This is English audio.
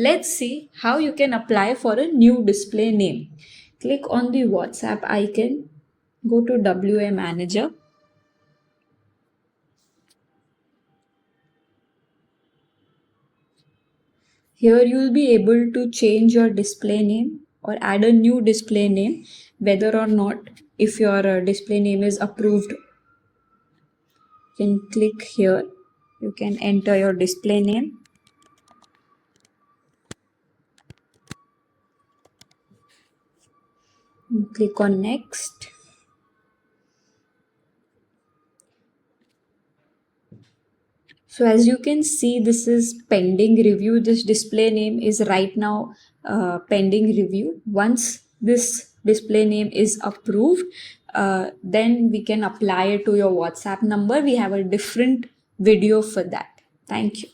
let's see how you can apply for a new display name. Click on the WhatsApp icon, go to WA Manager. Here you will be able to change your display name or add a new display name, whether or not if your display name is approved. You can click here. You can enter your display name. Click on next. So as you can see, this is pending review. This display name is right now pending review. Once this display name is approved, then we can apply it to your WhatsApp number. We have a different video for that. Thank you.